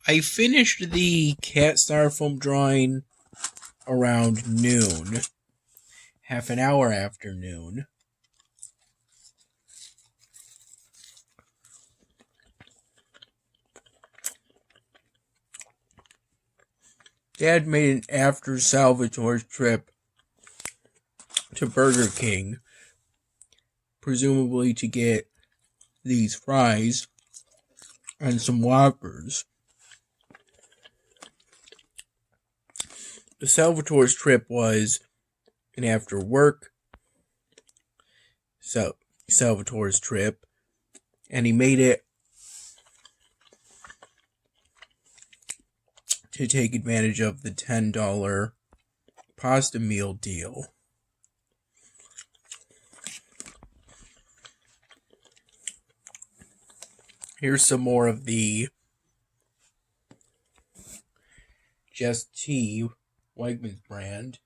I finished the cat styrofoam drawing around noon, half an hour after noon. Dad made an after Salvatore's trip to Burger King, presumably to get these fries and some Whoppers. The Salvatore's trip was an after work Salvatore's trip, and he made it to take advantage of the $10 pasta meal deal. Here's some more of the Just Tea Wegmans brand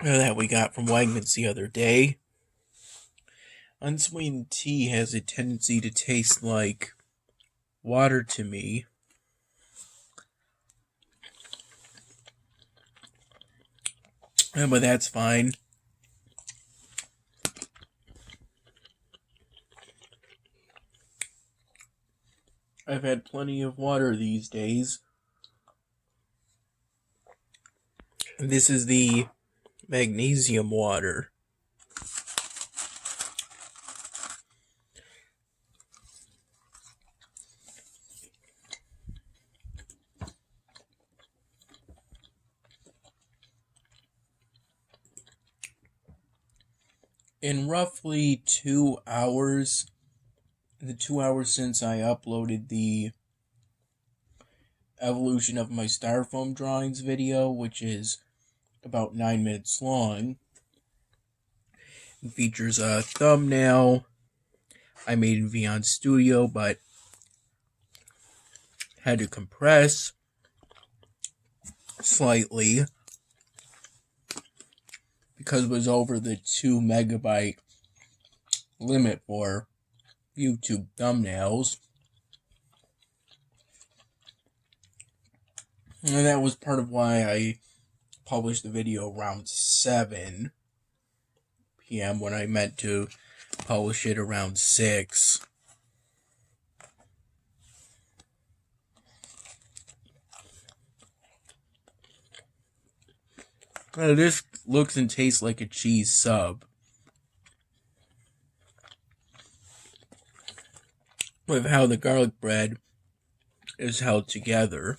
that we got from Wegmans the other day. Unsweetened tea has a tendency to taste like water to me. But that's fine. I've had plenty of water these days. This is the magnesium water. In roughly 2 hours, the 2 hours since I uploaded the evolution of my styrofoam drawings video, which is about 9 minutes long, it features a thumbnail I made in Vion Studio, but had to compress slightly because it was over the 2 megabyte limit for YouTube thumbnails. And that was part of why I published the video around 7 p.m. when I meant to publish it around 6. This looks and tastes like a cheese sub, with how the garlic bread is held together.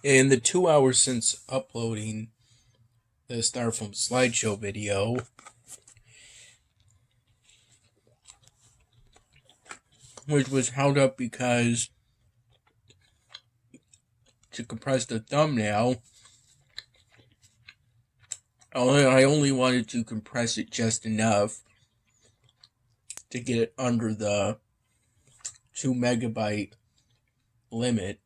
In the 2 hours since uploading the Styrofoam slideshow video, which was held up because to compress the thumbnail, I only wanted to compress it just enough to get it under the 2 megabyte limit.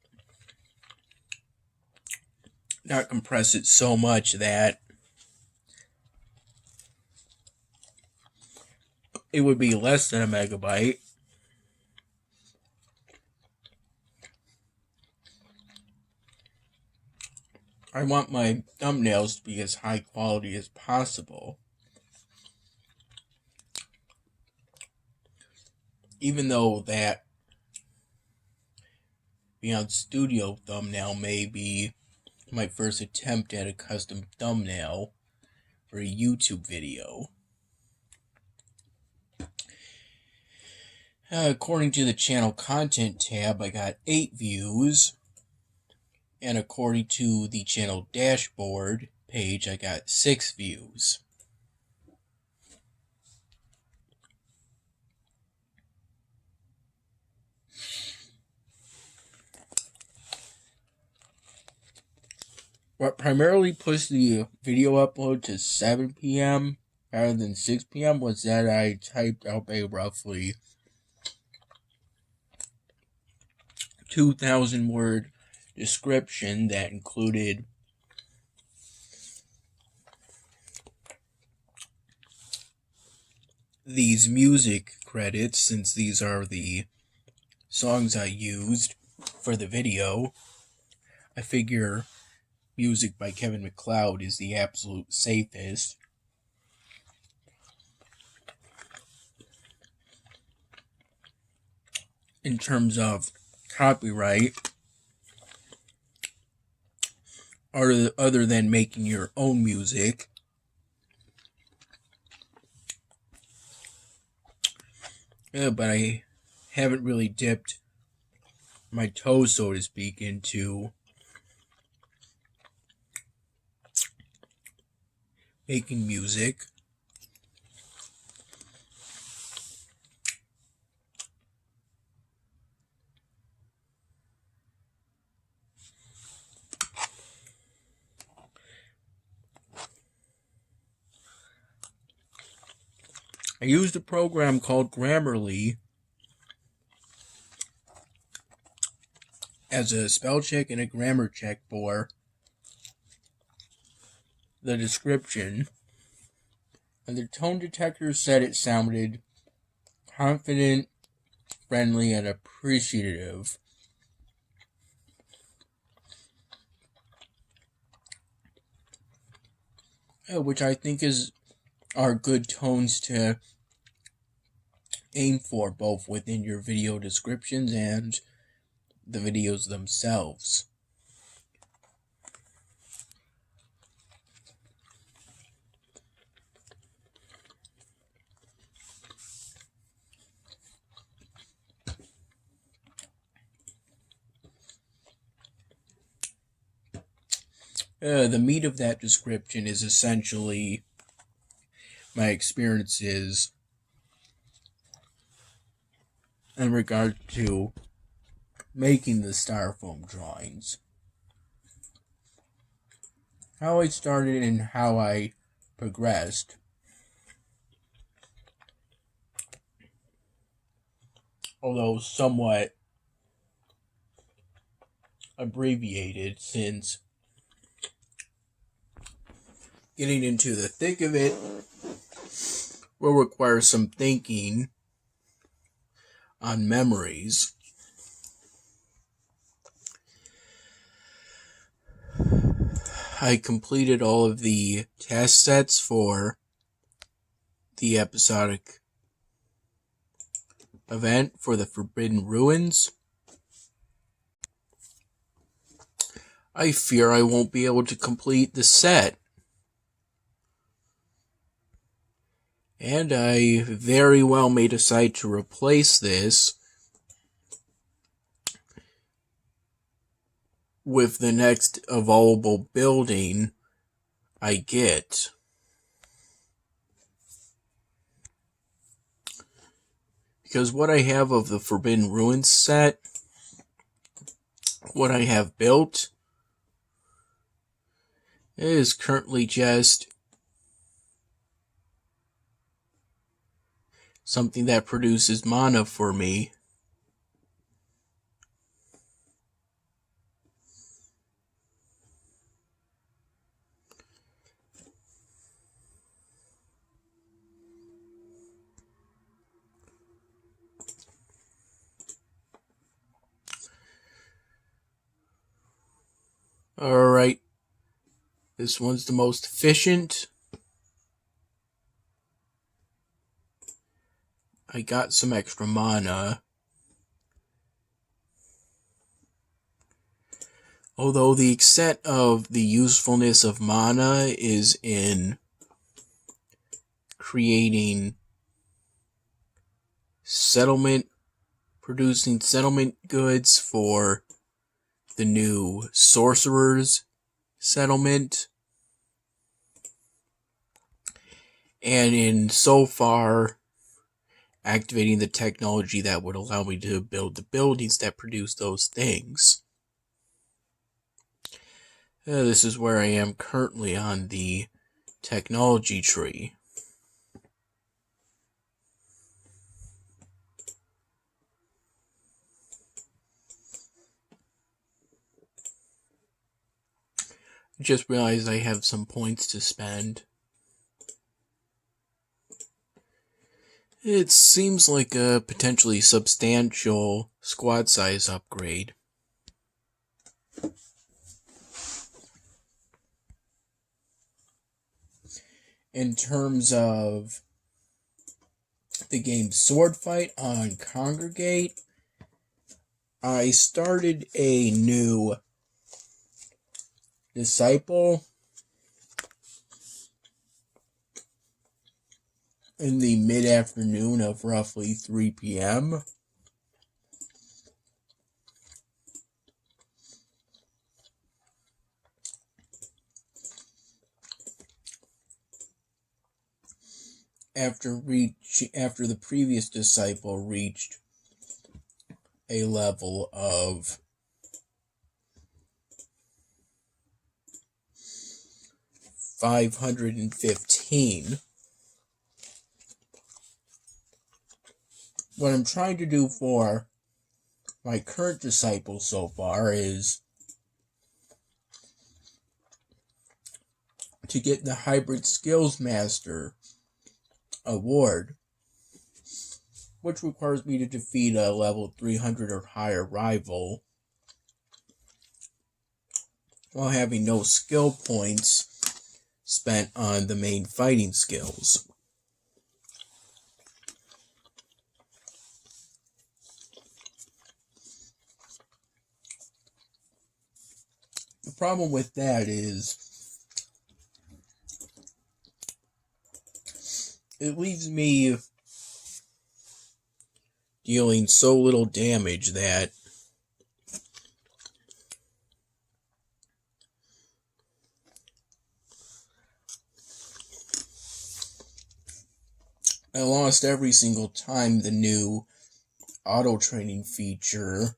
Not compress it so much that it would be less than a megabyte. I want my thumbnails to be as high quality as possible. Even though that Beyond Studio thumbnail may be my first attempt at a custom thumbnail for a YouTube video. According to the channel content tab, I got 8 views. And according to the channel dashboard page, I got 6 views. What primarily pushed the video upload to 7 p.m. rather than 6 p.m. was that I typed up a roughly 2,000 word description that included these music credits, since these are the songs I used for the video. I figure music by Kevin MacLeod is the absolute safest. In terms of copyright, other than making your own music. But I haven't really dipped my toes, so to speak, into making music. I used a program called Grammarly as a spell check and a grammar check for the description, and the tone detector said it sounded confident, friendly, and appreciative. Which I think are good tones to aim for, both within your video descriptions and the videos themselves. The meat of that description is essentially my experiences in regard to making the Styrofoam drawings. How I started and how I progressed. Although somewhat abbreviated, since getting into the thick of it will require some thinking on memories. I completed all of the test sets for the episodic event for the Forbidden Ruins. I fear I won't be able to complete the set. And I very well may decide to replace this with the next evolvable building I get. Because what I have of the Forbidden Ruins set, what I have built, is currently just something that produces mana for me. Alright, this one's the most efficient. I got some extra mana. Although the extent of the usefulness of mana is in creating producing settlement goods for the new sorcerer's settlement. And in so far activating the technology that would allow me to build the buildings that produce those things. This is where I am currently on the technology tree. I just realized I have some points to spend. It seems like a potentially substantial squad size upgrade. In terms of the game Sword Fight on Congregate, I started a new disciple in the mid-afternoon of roughly 3 p.m. After the previous disciple reached a level of 515. What I'm trying to do for my current disciple so far is to get the Hybrid Skills Master award, which requires me to defeat a level 300 or higher rival while having no skill points spent on the main fighting skills. The problem with that is it leaves me dealing so little damage that I lost every single time the new auto training feature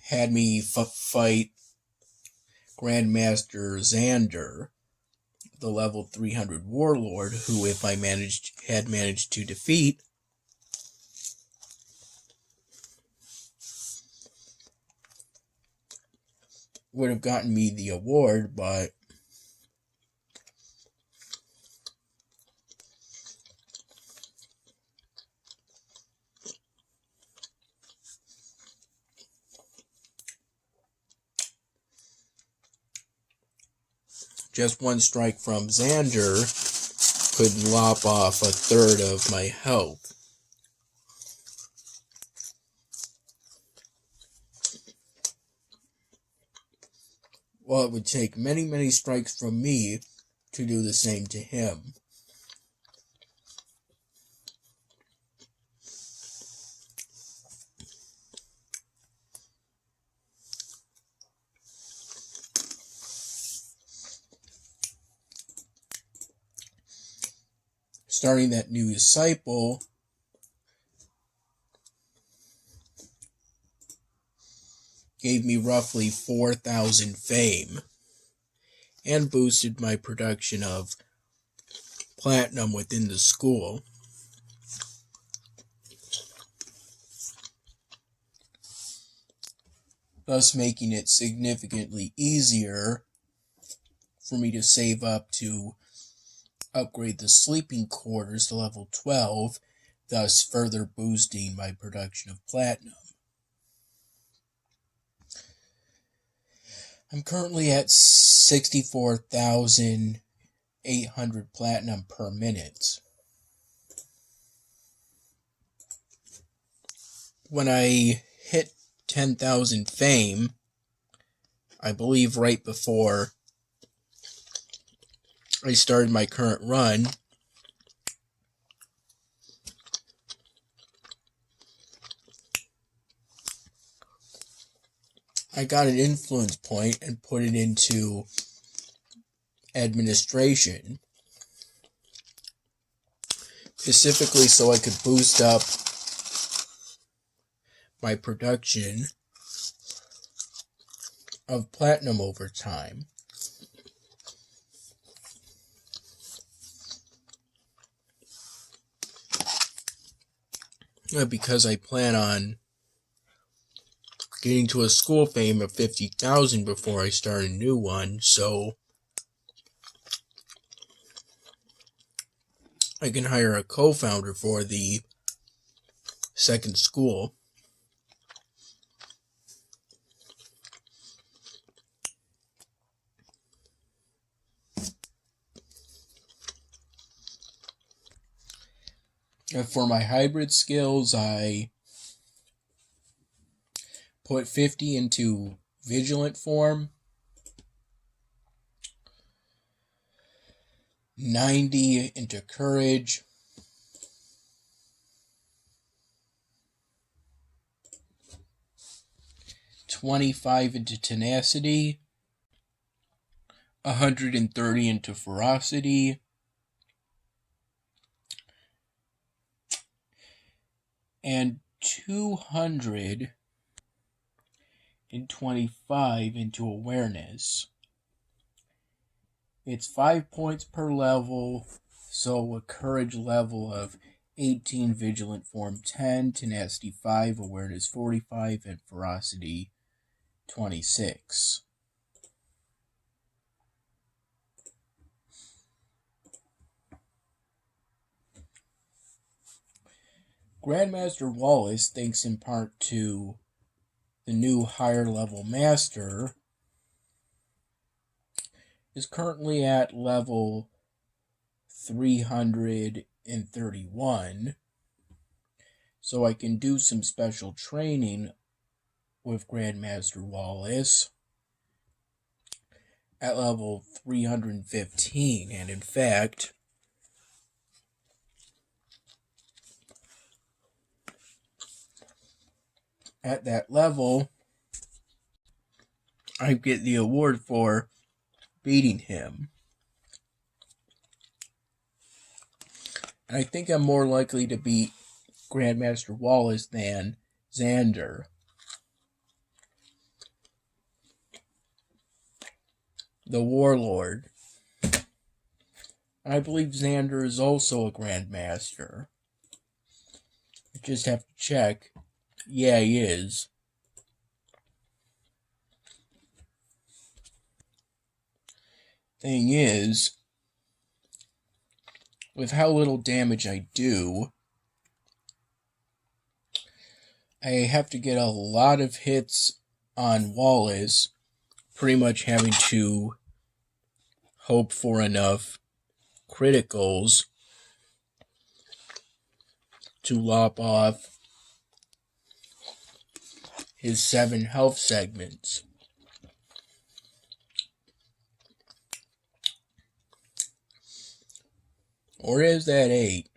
had me fight Grandmaster Xander, the level 300 warlord, who if I had managed to defeat, would have gotten me the award, but just one strike from Xander could lop off a third of my health. Well, it would take many, many strikes from me to do the same to him. Starting that new disciple gave me roughly 4,000 fame and boosted my production of platinum within the school. Thus making it significantly easier for me to save up to upgrade the sleeping quarters to level 12, thus further boosting my production of platinum. I'm currently at 64,800 platinum per minute. When I hit 10,000 fame, I believe right before I started my current run, I got an influence point and put it into administration, specifically so I could boost up my production of platinum over time. Because I plan on getting to a school fame of 50,000 before I start a new one, so I can hire a co-founder for the second school. For my hybrid skills, I put 50 into vigilant form, 90 into courage, 25 into tenacity, 130 into ferocity, and 225 into awareness. It's 5 points per level, so a courage level of 18, vigilant form 10, tenacity 5, awareness 45, and ferocity 26. Grandmaster Wallace, thanks in part to the new higher level master, is currently at level 331, so I can do some special training with Grandmaster Wallace at level 315, and in fact, at that level, I get the award for beating him. And I think I'm more likely to beat Grandmaster Wallace than Xander. The Warlord. I believe Xander is also a Grandmaster. I just have to check. Yeah, he is. Thing is, with how little damage I do, I have to get a lot of hits on Wallace, pretty much having to hope for enough criticals to lop off his 7 health segments. Or is that 8?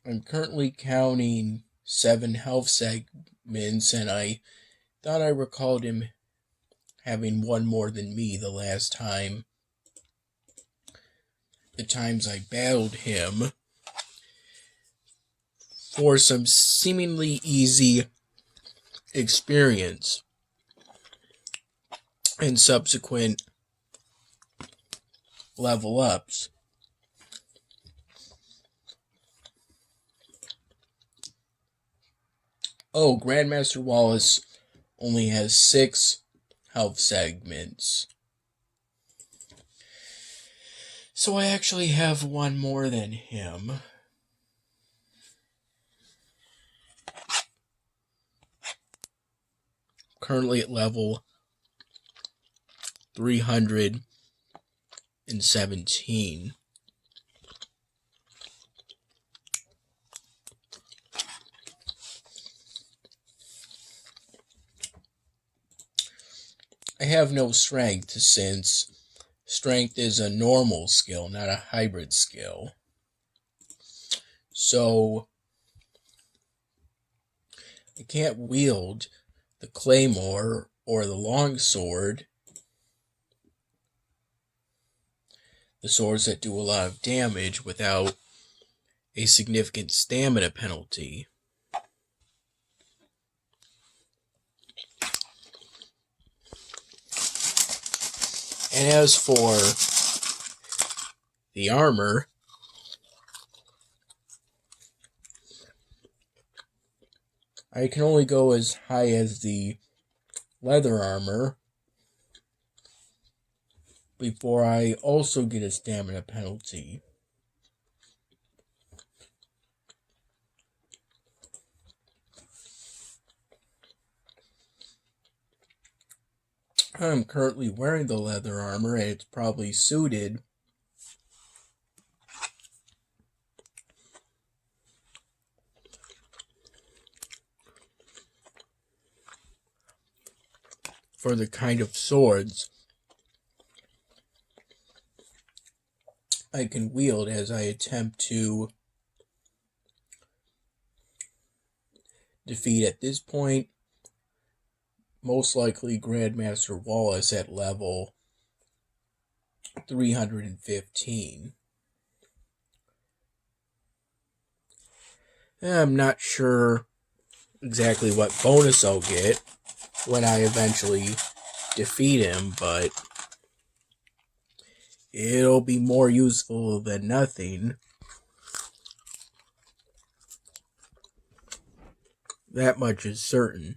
I'm currently counting 7 health segments, and I thought I recalled him having one more than me the last time. The times I battled him for some seemingly easy experience and subsequent level ups. Oh, Grandmaster Wallace only has 6 health segments. So I actually have one more than him. Currently at level 317. I have no strength, since strength is a normal skill, not a hybrid skill. So I can't wield the claymore or the longsword, the swords that do a lot of damage, without a significant stamina penalty. And as for the armor, I can only go as high as the leather armor before I also get a stamina penalty. I'm currently wearing the leather armor, and it's probably suited for the kind of swords I can wield as I attempt to defeat, at this point, most likely Grandmaster Wallace at level 315. I'm not sure exactly what bonus I'll get when I eventually defeat him, but it'll be more useful than nothing. That much is certain.